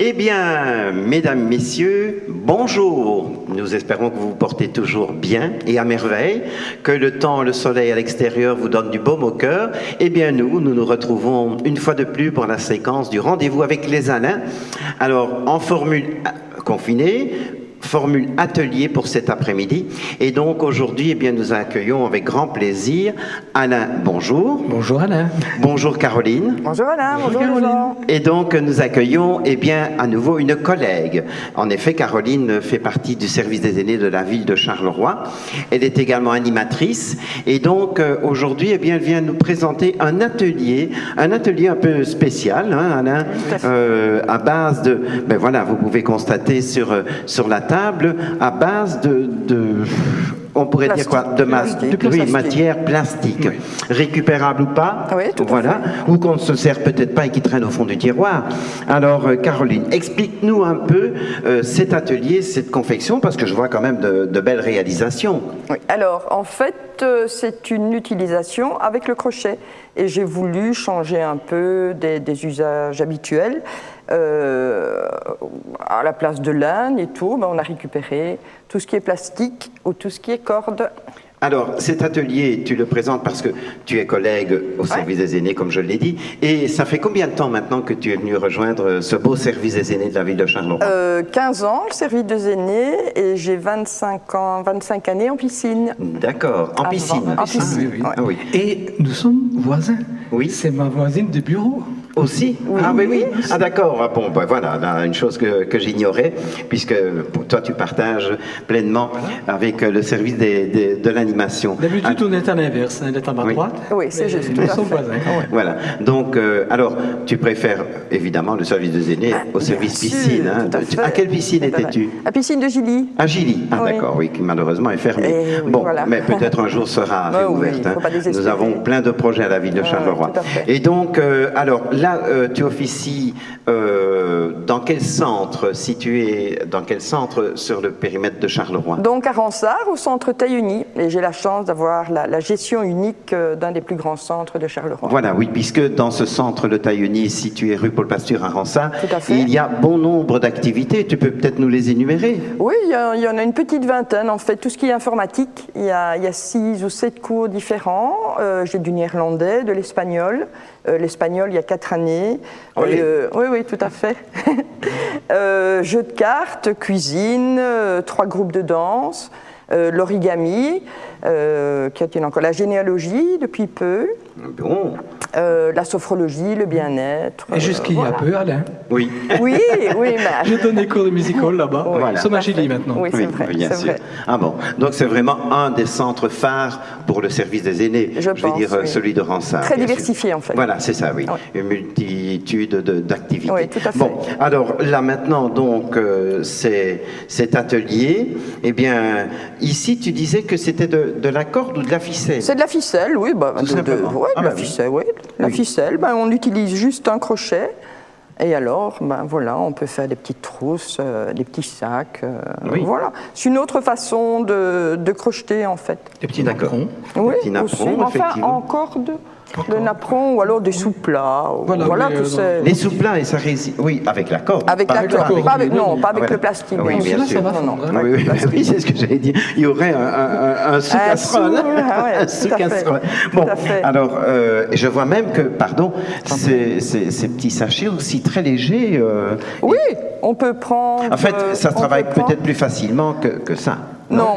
Eh bien, mesdames, messieurs, bonjour. Nous espérons que vous vous portez toujours bien et à merveille, que le temps, le soleil à l'extérieur vous donne du baume au cœur. Eh bien, nous nous retrouvons une fois de plus pour la séquence du rendez-vous avec les Alains. Alors, en formule confinée, formule atelier pour cet après-midi. Et donc aujourd'hui, eh bien, nous accueillons avec grand plaisir Alain. Bonjour. Bonjour Alain. Bonjour Caroline. Bonjour Alain. Bonjour Caroline. Et donc nous accueillons eh bien, à nouveau une collègue. En effet, Caroline fait partie du service des aînés de la ville de Charleroi. Elle est également animatrice. Et donc aujourd'hui, eh bien, elle vient nous présenter un atelier un peu spécial, hein, Alain, à base de, ben voilà, vous pouvez constater sur la table, à base de on pourrait plastique. dire quoi? De masse, oui, matière plastique. Oui. Récupérable ou pas? Oui, tout voilà. à fait. Ou qu'on ne se sert peut-être pas et qui traîne au fond du tiroir. Alors, Caroline, explique-nous un peu cet atelier, cette confection, parce que je vois quand même de belles réalisations. Oui. Alors, en fait, c'est une utilisation avec le crochet. Et j'ai voulu changer un peu des usages habituels. À la place de laine et tout, ben, on a récupéré tout ce qui est plastique ou tout ce qui est corde. Alors, cet atelier, tu le présentes parce que tu es collègue au service des aînés, comme je l'ai dit. Et ça fait combien de temps maintenant que tu es venu rejoindre ce beau service des aînés de la ville de Charleroi? 15 ans, le service des aînés, et j'ai 25 années en piscine. D'accord, en piscine. En piscine, oui, oui. ouais. Ah, oui. Et nous sommes voisins. Oui. C'est ma voisine de bureau. Aussi? Oui. Ah, oui. Ah, d'accord. Ah, bon, ben voilà, là, une chose que j'ignorais, puisque pour toi, tu partages pleinement avec le service de l'animation. D'habitude, on est à l'inverse, elle est à ma droite. Oui, c'est juste. Nous sommes voisins. Voilà. Donc, alors, tu préfères évidemment le service des aînés au service bien sûr, piscine. Hein. tout à fait. À quelle piscine étais-tu? La piscine de Gilly. À Gilly. Ah, Oui. d'accord, oui, qui malheureusement est fermée. Et oui, bon, voilà. mais peut-être un jour sera réouverte. oui, faut pas Nous désespérer. avons plein de projets à la ville de Charleroi. tout à fait. Et donc, alors, là, tu officies dans quel centre sur le périmètre de Charleroi? Donc à Ransard, au centre Taille-Unie. Et j'ai la chance d'avoir la gestion unique d'un des plus grands centres de Charleroi. Voilà, oui, puisque dans ce centre de Taille-Unie, situé rue Paul Pasture à Ransard, Tout à fait. il y a bon nombre d'activités. Tu peux peut-être nous les énumérer? Oui, il y en a une petite vingtaine. En fait, tout ce qui est informatique, il y a 6 ou 7 cours différents. J'ai du néerlandais, de l'espagnol. L'espagnol, il y a 4 années. Oui, tout à fait. Jeux de cartes, cuisine, 3 groupes de danse, l'origami, qu'y a-t-il encore? La généalogie, depuis peu. Bon. La sophrologie, le bien-être. Et jusqu'il y a peu, Alain. Oui. Oui, mais... J'ai donné cours de musical là-bas. Voilà. Nous sommes à Gilly maintenant. Oui, c'est vrai. bien c'est sûr. vrai. Ah bon, donc c'est vraiment un des centres phares pour le service des aînés. Je vais pense, dire oui. celui de Ransard. Très bien sûr. diversifié, en fait. Voilà, c'est ça, oui. Oui. Une multitude d'activités. Oui, tout à fait. Bon, alors là maintenant, donc, c'est cet atelier. Eh bien, ici, tu disais que c'était de la corde ou de la ficelle? C'est de la ficelle, oui. Tout simplement. Ouais, Ah de la bah oui. ficelle, oui. La Oui. ficelle, on utilise juste un crochet. Et alors, voilà, on peut faire des petites trousses, des petits sacs. Oui. Voilà. C'est une autre façon de crocheter, en fait. Des petits D'accord. napperons. Oui, petits napperons, aussi. Enfin, effectivement. en corde, le napperon ou alors des sous-plats. Voilà, oui, tout c'est... Les sous-plats, et ça résiste. Oui, avec la corde. Avec Pas la avec la corde, corde, pas avec, oui, non, oui. pas avec Voilà. le plastique. Oui, non. bien Là, sûr. ça va Non, non. fondre, hein. Oui, c'est ce que j'allais dire. Il y aurait un sous-casserole. sous, ouais, Un tout à sous-casserole. fait. Bon, Tout à fait. alors, je vois même que, pardon, ces petits sachets aussi très légers. Oui, on peut prendre... En fait, ça se on travaille peut prendre- peut-être plus facilement que ça. Non,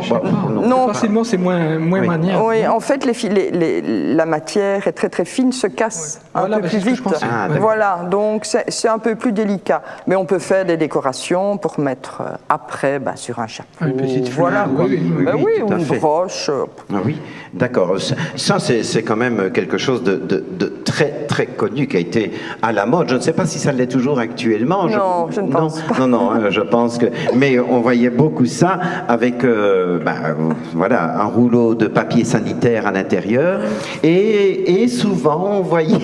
non. Facilement, c'est moins Oui. maniable. Oui, en fait, la matière est très très fine, se casse Voilà, un peu c'est plus ce que je vite. pensais. Ah, d'accord. Voilà, donc c'est un peu plus délicat. Mais on peut faire des décorations pour mettre après sur un chapeau. Une petite fleur, voilà, quoi. oui, oui, Ben oui, oui, tout à ou une fait. broche. Ah oui, d'accord. Ça, c'est quand même quelque chose de très, très connu qui a été à la mode. Je ne sais pas si ça l'est toujours actuellement. Non, je ne pense pas. Non, je pense que... Mais on voyait beaucoup ça avec voilà, un rouleau de papier sanitaire à l'intérieur et souvent on voyait,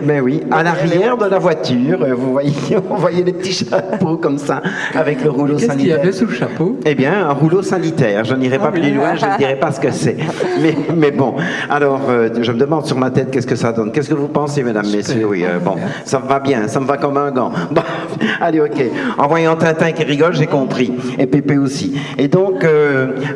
mais oui, à l'arrière de la voiture, vous voyez, on voyait des petits chapeaux comme ça avec le rouleau Qu'est-ce qu'il y sanitaire. avait sous le chapeau? Eh bien, un rouleau sanitaire. Je n'irai pas plus loin, je ne dirai pas ce que c'est. Mais bon, alors, je me demande sur ma tête qu'est-ce que ça donne. Qu'est-ce que vous pensez, mesdames, messieurs? Oui, bon, ça me va bien, ça me va comme un gant. Bon, allez, ok. En voyant Tintin qui rigole, j'ai compris. Et Pépé aussi. Et donc,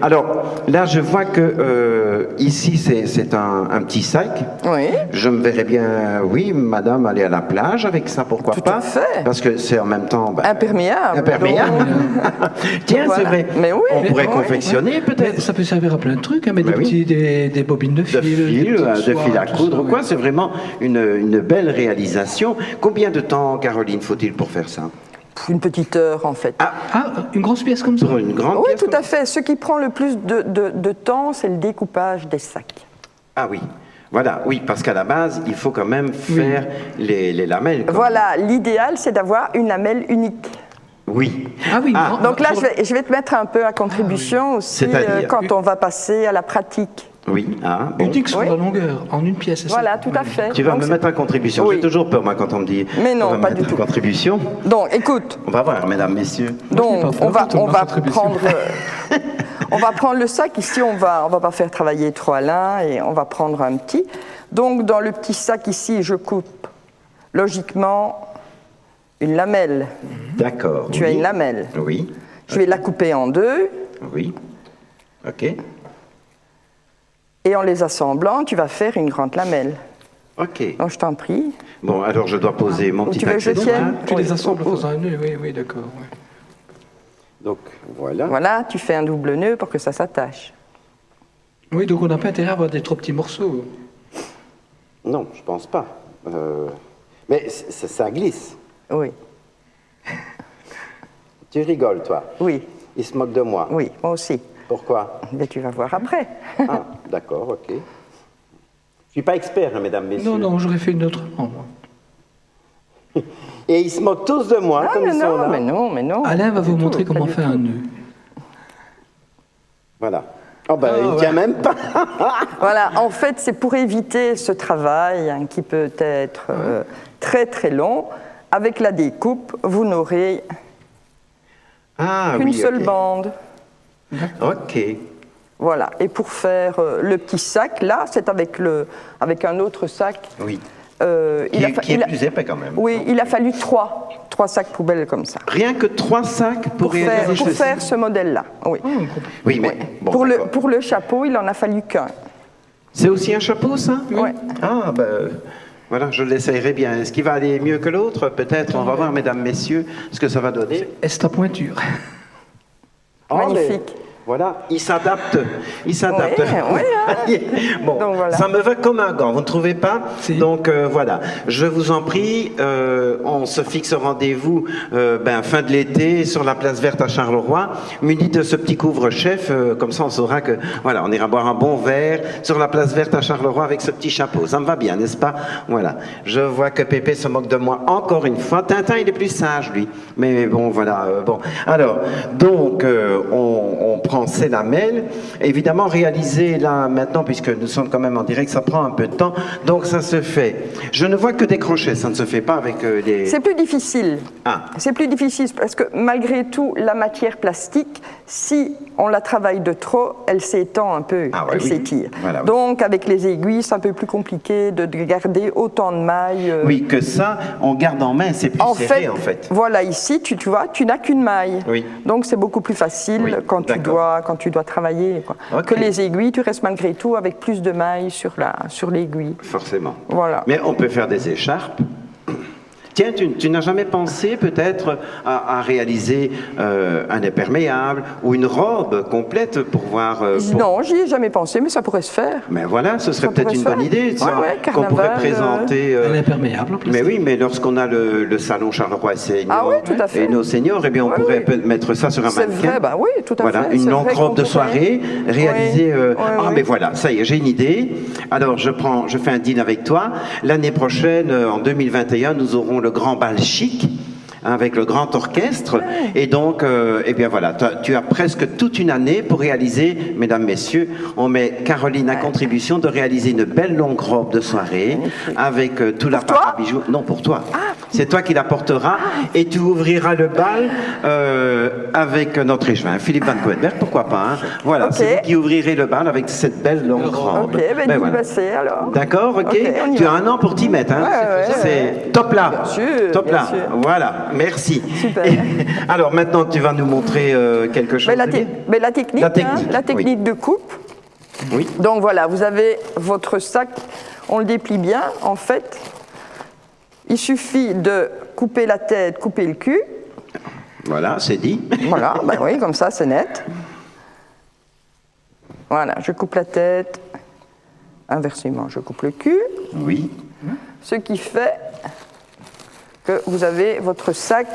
alors, là, je vois que ici, c'est un petit sac. Oui. Je me verrais bien, oui, madame, aller à la plage avec ça, pourquoi Tout pas? à fait. Parce que c'est en même temps... Imperméable. Imperméable. Tiens, Voilà. c'est vrai. Mais oui. On pourrait Oui. confectionner peut-être. Mais ça peut servir à plein de trucs, hein, mais Bah oui. des bobines de fil, De fil, des de fil à tout coudre ça, ou quoi, ouais. c'est vraiment une belle réalisation. Combien de temps, Caroline, faut-il pour faire ça? Une petite heure, en fait. Ah, une grosse pièce comme ça? Pour une grande Oui, pièce tout comme à fait. Ce qui prend le plus de temps, c'est le découpage des sacs. Ah oui, voilà, oui, parce qu'à la base, il faut quand même faire les lamelles. quoi. Voilà, l'idéal, c'est d'avoir une lamelle unique. Oui. Ah oui, Ah, non, Donc là, je vais te mettre un peu à contribution aussi C'est-à-dire quand on va passer à la pratique. Oui, ah, bon. unique sur Oui. la longueur, en une pièce. c'est Voilà, ça? tout à fait. Tu vas Donc, me mettre en contribution. Oui. J'ai toujours peur, moi, quand on me dit Mais non, on va pas mettre du en tout. contribution. Donc, écoute, On va voir, mesdames, messieurs. donc, pas on va, peur, on va contribution. prendre, on va prendre le sac. Ici, on va pas faire travailler trop Alain et on va prendre un petit. Donc, dans le petit sac ici, je coupe logiquement une lamelle. D'accord. Tu as oui. une lamelle. Oui, Je vais la couper en deux oui. Ok, et en les assemblant, tu vas faire une grande lamelle. ok. Donc, je t'en prie. Bon, alors je dois poser mon Ou petit tu veux que je accessoire. tienne? Tu Oui. les assembles en faisant un nœud, oui, d'accord. Ouais. Donc, voilà. Voilà, tu fais un double nœud pour que ça s'attache. Oui, donc on n'a pas intérêt à avoir des trop petits morceaux. Non, je pense pas. Mais ça glisse. Oui, Tu rigoles, toi. oui, Il se moque de moi. oui, moi aussi. Pourquoi? Mais tu vas voir après. Ah, d'accord, ok. Je suis pas expert, hein, mesdames, messieurs. Non, non, j'aurais fait une autre. Moi. Et ils se moquent tous de moi, Ah, comme mais ils sont non, là. mais non, mais non. Alain va Pas vous du tout, montrer pas comment du faire tout. un nœud. Voilà. Oh ben, il ouais. tient même pas. Voilà, en fait, c'est pour éviter ce travail hein, qui peut être très très long. Avec la découpe, vous n'aurez Ah qu'une oui, seule ok. bande. Ok. Voilà. Et pour faire le petit sac, là, c'est avec un autre sac. Oui. Il a fa- Qui est il a- plus épais quand même. Oui, il a fallu trois sacs poubelles comme ça. Rien que 3 sacs pour réaliser Pour ceci. faire ce modèle-là. Oui. Oui, mais bon, d'accord. pour le chapeau, il en a fallu qu'un. C'est aussi un chapeau, ça? Ouais. Ah, ben, voilà, je l'essayerai bien. Est-ce qu'il va aller mieux que l'autre? Peut-être, on va voir, mesdames, messieurs, ce que ça va donner. Est-ce ta pointure? Oh, Magnifique. mais voilà, il s'adapte. Il s'adapte. Oui, oui, Bon, Donc, voilà. ça me va comme un gant, vous ne trouvez pas? Si. Donc voilà, je vous en prie, on se fixe rendez-vous fin de l'été sur la place verte à Charleroi, muni de ce petit couvre-chef, comme ça on saura que voilà, on ira boire un bon verre sur la place verte à Charleroi avec ce petit chapeau. Ça me va bien, n'est-ce pas? Voilà. Je vois que Pépé se moque de moi encore une fois. Tintin, il est plus sage, lui. Mais bon, voilà. Bon. Alors, donc, on prend ces lamelles. Évidemment, réaliser là maintenant, puisque nous sommes quand même en direct, ça prend un peu de temps. Donc, ça se fait. Je ne vois que des crochets. Ça ne se fait pas avec des... C'est plus difficile. Ah. C'est plus difficile parce que malgré tout, la matière plastique, si on la travaille de trop, elle s'étend un peu, Ah ouais, elle oui. s'étire. Voilà, oui. Donc avec les aiguilles, c'est un peu plus compliqué de garder autant de mailles. Oui, que ça, on garde en main, c'est plus serré, en fait. Voilà, ici, tu vois, tu n'as qu'une maille. Oui. Donc c'est beaucoup plus facile Oui, quand tu dois travailler. Quoi. Ok. Que les aiguilles, tu restes malgré tout avec plus de mailles sur l'aiguille. Forcément. Voilà. Mais on peut faire des écharpes. Tiens, tu n'as jamais pensé peut-être à réaliser un imperméable ou une robe complète pour voir... Non, j'y ai jamais pensé, mais ça pourrait se faire. Mais voilà, ce serait Ça peut-être pourrait une se faire. bonne idée, ça, Ouais, qu'on pourrait carnaval, présenter... Un imperméable en plastique. mais oui, mais lorsqu'on a le salon Charleroi Senior Ah oui, tout à fait. et nos seniors, eh bien, on Ouais, pourrait oui. mettre ça sur un C'est mannequin. vrai, bah oui, tout à Voilà, fait. une C'est longue vrai robe qu'on de pourrait. soirée réalisée... Oui, oui. mais voilà, ça y est, j'ai une idée. Alors, je fais un deal avec toi. L'année prochaine, en 2021, nous aurons le grand bal chic avec le grand orchestre. Et donc, eh bien voilà, tu as presque toute une année pour réaliser, mesdames, messieurs, on met Caroline à contribution de réaliser une belle longue robe de soirée avec tout l'appareil à bijoux. Non, pour toi. C'est toi qui la porteras et tu ouvriras le bal avec notre échevin, Philippe Van Coenberg, pourquoi pas. Hein. Voilà, c'est vous qui ouvrirez le bal avec cette belle longue robe. Ok, ben voilà. Alors. D'accord, ok. Tu as un an pour t'y mettre. Hein. C'est top là. Bien sûr, top bien là. sûr. Voilà, merci. Super. Alors maintenant, tu vas nous montrer quelque chose. La technique, la technique de coupe. Oui. Donc voilà, vous avez votre sac, on le déplie bien. En fait, il suffit de couper la tête, couper le cul. Voilà, c'est dit. Voilà, ben oui, comme ça, c'est net. Voilà, je coupe la tête. Inversement, je coupe le cul. Oui. Ce qui fait que vous avez votre sac,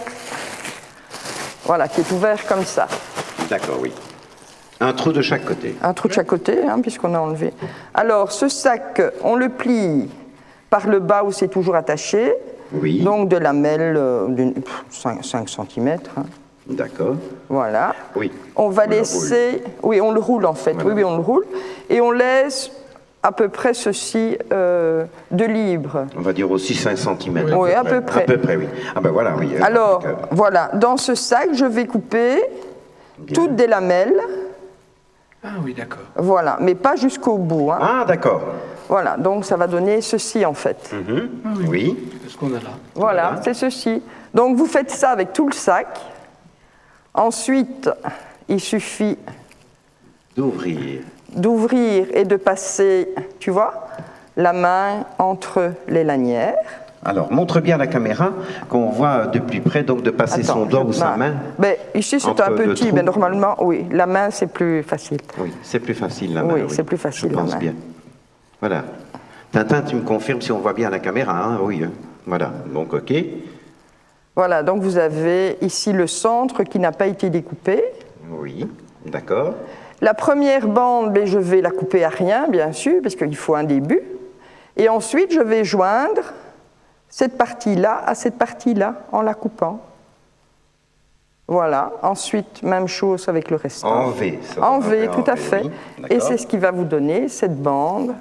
voilà, qui est ouvert comme ça. D'accord, oui. Un trou de chaque côté. Un trou de chaque côté, hein, puisqu'on a enlevé. Alors, ce sac, on le plie par le bas où c'est toujours attaché. Oui. Donc de lamelles de 5 cm. Hein. D'accord. Voilà. Oui. On va laisser... Oui, on le roule en fait. Voilà. Oui, on le roule. Et on laisse à peu près ceci de libre. On va dire aussi 5 cm. Oui, à peu près. À peu près, oui. Ah ben voilà, oui. Alors, voilà. Dans ce sac, je vais couper toutes des lamelles. Ah oui, d'accord. Voilà, mais pas jusqu'au bout. Hein. Ah, d'accord. Voilà, donc ça va donner ceci en fait. Ah, oui. C'est ce qu'on a là. Voilà, c'est ceci. Donc vous faites ça avec tout le sac. Ensuite, il suffit d'ouvrir et de passer, tu vois, la main entre les lanières. Alors, montre bien à la caméra qu'on voit de plus près, donc de passer son doigt ou sa main. Ben, ici, c'est un petit, mais normalement, oui, la main, c'est plus facile. Oui, c'est plus facile, la main. Oui, c'est plus facile, je pense la main. bien. Voilà. Tintin, tu me confirmes si on voit bien à la caméra, hein? Oui. Voilà, donc ok. Voilà, donc vous avez ici le centre qui n'a pas été découpé. Oui, d'accord. La première bande, ben, je vais la couper à rien, bien sûr, parce qu'il faut un début. Et ensuite, je vais joindre cette partie-là à cette partie-là en la coupant. Voilà. Ensuite, même chose avec le restant. En V. En V, tout à fait. Oui. Et c'est ce qui va vous donner cette bande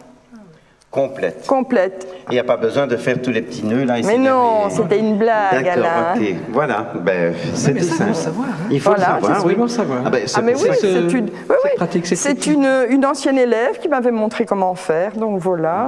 complète. Complète. Il n'y a pas besoin de faire tous les petits nœuds là. Mais non, c'était une blague, Alain. D'accord, ok. Voilà. Ben, c'était ça. Il faut le savoir. Hein. Il faut le savoir. Oui, il faut le savoir. Ah, ben, mais oui, c'est pratique. C'est une ancienne élève qui m'avait montré comment faire, donc voilà.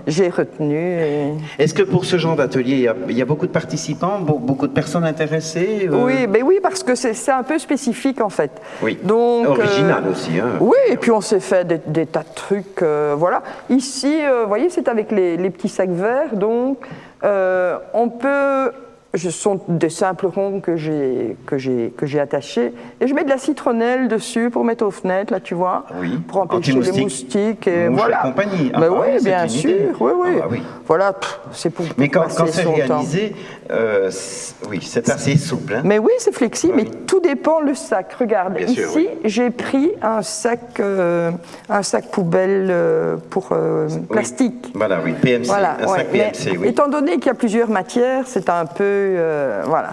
J'ai retenu. Est-ce que pour ce genre d'atelier, il y a beaucoup de participants, beaucoup de personnes intéressées Oui, ben oui, parce que c'est un peu spécifique en fait. Oui. Donc, original aussi. Hein. Oui, et puis on s'est fait des tas de trucs. Voilà. Ici, vous voyez, c'est avec les petits sacs verts, donc on peut. Ce sont des simples ronds que j'ai attachés. Et je mets de la citronnelle dessus pour mettre aux fenêtres, là, tu vois, pour empêcher les moustiques. Et voilà. Et compagnie. Mais oui, bien sûr. Oui. Voilà, c'est pour. Mais quand c'est réalisé, oui, c'est assez souple. Hein. Mais oui, c'est flexible, mais tout dépend le sac. Regarde, bien ici, sûr, oui. j'ai pris un sac poubelle pour plastique. Voilà, oui, PMC, voilà, un sac PMC, oui. Étant donné qu'il y a plusieurs matières, c'est un peu,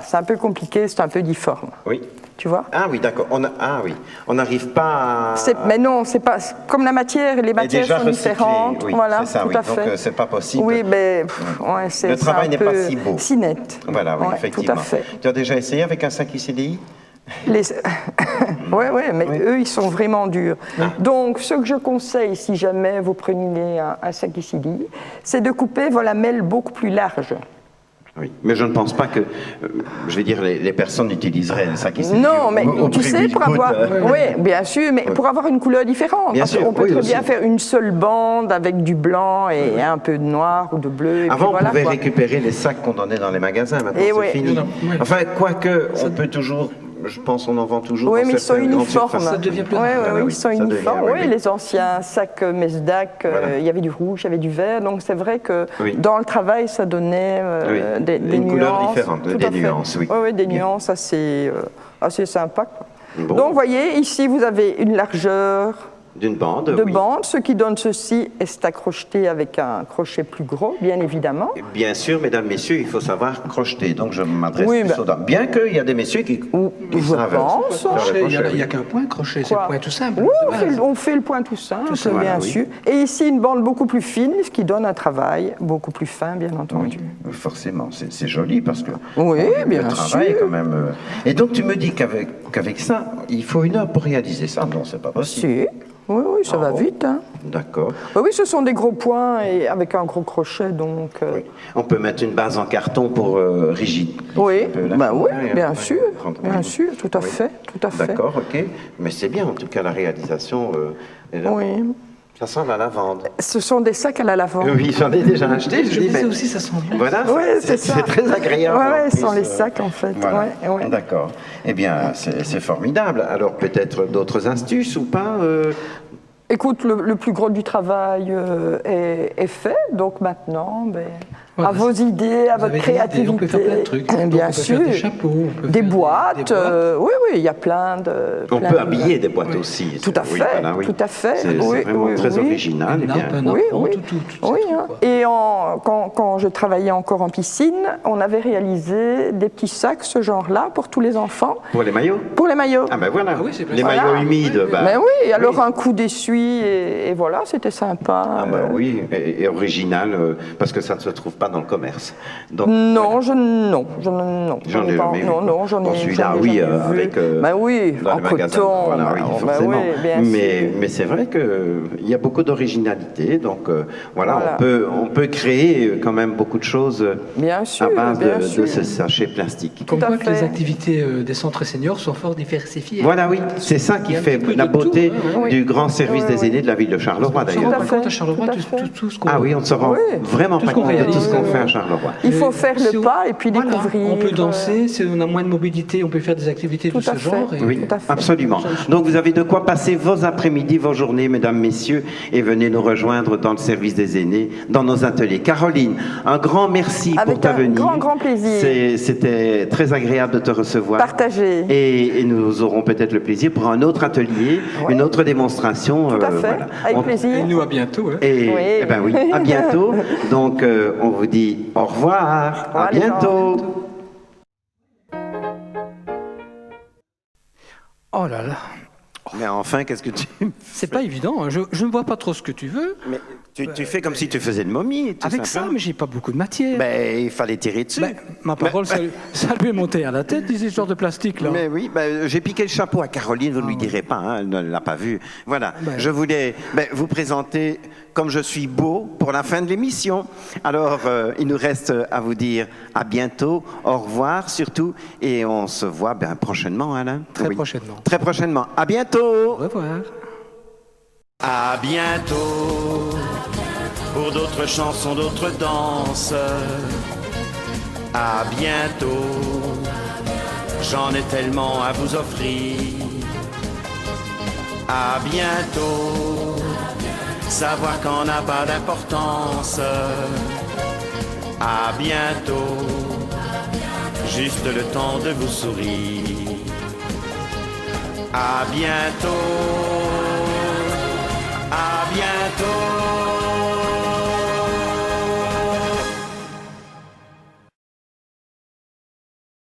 c'est un peu compliqué, c'est un peu difforme. Oui. Tu vois ? Ah oui, d'accord. On n'arrive pas à... Mais non, c'est pas comme la matière, les matières sont différentes. Oui, voilà, c'est ça, tout à fait. Donc c'est pas possible. Oui, mais le travail n'est pas si beau. Si net. Voilà, oui, effectivement. Tout à fait. Tu as déjà essayé avec un sac ICDI ? Oui, mais eux, ils sont vraiment durs. Donc, ce que je conseille, si jamais vous prenez un sac ICDI, c'est de couper vos lamelles beaucoup plus larges. Oui, mais je ne pense pas que, je vais dire, les personnes utiliseraient un sac ICDI. Non, mais tu sais, pour avoir... Oui, bien sûr, mais pour avoir une couleur différente. Bien sûr, on peut très bien faire une seule bande avec du blanc et un peu de noir ou de bleu. Et avant, puis on pouvait récupérer les sacs qu'on donnait dans les magasins. Maintenant, c'est fini. Enfin, quoique, on peut toujours... Je pense qu'on en vend toujours. Oui, mais ils sont uniformes. Ça devient plus Oui, ils sont uniformes. Oui, les anciens sacs Mesdac, il y avait du rouge, il y avait du vert. Donc c'est vrai que dans le travail, ça donnait des une nuances. Couleur différente, des nuances, oui. Oui, des nuances assez sympas. Bon. Donc vous voyez, ici vous avez une largeur D'une bande, de oui. bande. Ce qui donne ceci est à crocheter avec un crochet plus gros, bien évidemment. Bien sûr, mesdames, messieurs, il faut savoir crocheter. Donc je m'adresse Oui, plus ben- aux dames. Bien qu'il y a des messieurs qui je savent pense. faire le Crochet, crochet, il n'y a, oui. qu'un point crochet, c'est Quoi le point tout simple. Oui, de base. on fait le point tout simple, simple, bien voilà, oui. sûr. Et ici, une bande beaucoup plus fine, ce qui donne un travail beaucoup plus fin, bien entendu. Forcément, c'est joli parce que Oui, bien le travail sûr. quand même. Et donc tu me dis qu'avec ça, il faut 1 heure pour réaliser ça. Non, c'est pas possible. Si. Oui, oui, ça va bon vite. Hein. D'accord. Oui, ce sont des gros points et avec un gros crochet, donc. Oui. On peut mettre une base en carton pour rigide. Oui, Un peu la ben oui, forme, hein, bien ouais. sûr, bien sûr, tout à Oui. fait, tout à fait. D'accord, ok. Mais c'est bien, en tout cas, la réalisation. est là. Oui. Ça sent la lavande. Ce sont des sacs à la lavande. Oui, j'en ai déjà acheté. Je dis, disais ben, aussi, ça sent bien. Voilà, Oui, c'est ça. c'est très agréable. Oui, en ce sont plus, les sacs en fait. Voilà. Ouais, ouais. D'accord. Eh bien, c'est formidable. Alors, peut-être d'autres astuces ou pas Écoute, le plus gros du travail est fait, donc maintenant, à vos idées, à Vous votre avez des créativité. idées, on peut faire plein de trucs. Bien Donc, on peut sûr. faire des chapeaux, on peut Des faire boîtes. Oui, oui, il y a plein de. On plein peut de- habiller des boîtes aussi. Tout à Oui, fait, voilà, oui. tout à fait. C'est Oui, vraiment oui, très oui. original. Une eh bien. nappe, un Oui, enfant, oui. tout Oui, ça, hein. quoi. Et quand je travaillais encore en piscine, on avait réalisé des petits sacs, ce genre-là, pour tous les enfants, Pour les maillots pour les maillots. Ah ben voilà, Ah oui, c'est les pratique. maillots Voilà. humides. bah, Mais oui, alors oui. un coup d'essuie et voilà, c'était sympa. Ah ben oui, et original, parce que ça ne se trouve pas dans le commerce. Donc, Non, voilà. non, J'en ai pas. jamais vu. Non, j'en ai. Bon, celui-là, j'en ai oui, jamais vu. avec. Ben oui, dans en les magasins. coton. Voilà, oui, ben forcément. oui, bien sûr. Mais c'est vrai qu'il y a beaucoup d'originalité. Donc, voilà, Voilà. on peut créer quand même beaucoup de choses Bien sûr, à base bien de sûr. ce sachet plastique. Comme Tout à quoi que les fait. activités des centres seniors sont fort diversifiées. Voilà, oui, c'est ça qui Il y a un fait petit peu la de beauté tout, hein, oui. du grand service Oui, des oui. aînés de la ville de Charleroi, On se rend d'ailleurs. à pas fait, compte à Charleroi tout à de fait. tout ce qu'on Ah oui, on ne se rend Oui. vraiment Tout ce pas qu'on compte de tout réalise, ce qu'on oui, fait à oui. Charleroi. Il faut faire Si le on- pas et puis voilà, découvrir. on peut danser, si on a moins de mobilité, on peut faire des activités de Tout ce à fait. genre. et- Oui, Tout à fait. absolument. Donc vous avez de quoi passer vos après-midi, vos journées, mesdames, messieurs, et venez nous rejoindre dans le service des aînés, dans nos ateliers. Caroline, un grand merci Avec pour ta un venue. grand plaisir. C'était très agréable de te recevoir. Partager. Et nous aurons peut-être le plaisir pour un autre atelier, Ouais. une autre démonstration. Tout à fait, voilà. avec On- plaisir. Et nous, à bientôt. Hein. Et, Oui. eh ben oui, à bientôt. Donc on vous dit au revoir, revoir, à les gens. bientôt. Oh là là, Mais enfin, qu'est-ce que tu... c'est pas évident. Hein. Je ne vois pas trop ce que tu veux. Mais tu fais comme si tu faisais une momie, tout Avec ça, simplement. mais j'ai pas beaucoup de matière. Ben, il fallait tirer dessus. Ben, ma parole, ça lui est monté à la tête, des histoires de plastique, là. Mais oui, ben, j'ai piqué le chapeau à Caroline, vous ne lui direz pas, hein, elle ne l'a pas vu. Voilà, Ben. je voulais vous présenter comme je suis beau pour la fin de l'émission. Alors, il nous reste à vous dire à bientôt, au revoir surtout, et on se voit prochainement, Alain. Très Oui. prochainement. Très prochainement. À bientôt. Au revoir. À bientôt pour d'autres chansons, d'autres danses. À bientôt, j'en ai tellement à vous offrir. À bientôt, savoir qu'on n'a pas d'importance. À bientôt, juste le temps de vous sourire. À bientôt. À bientôt.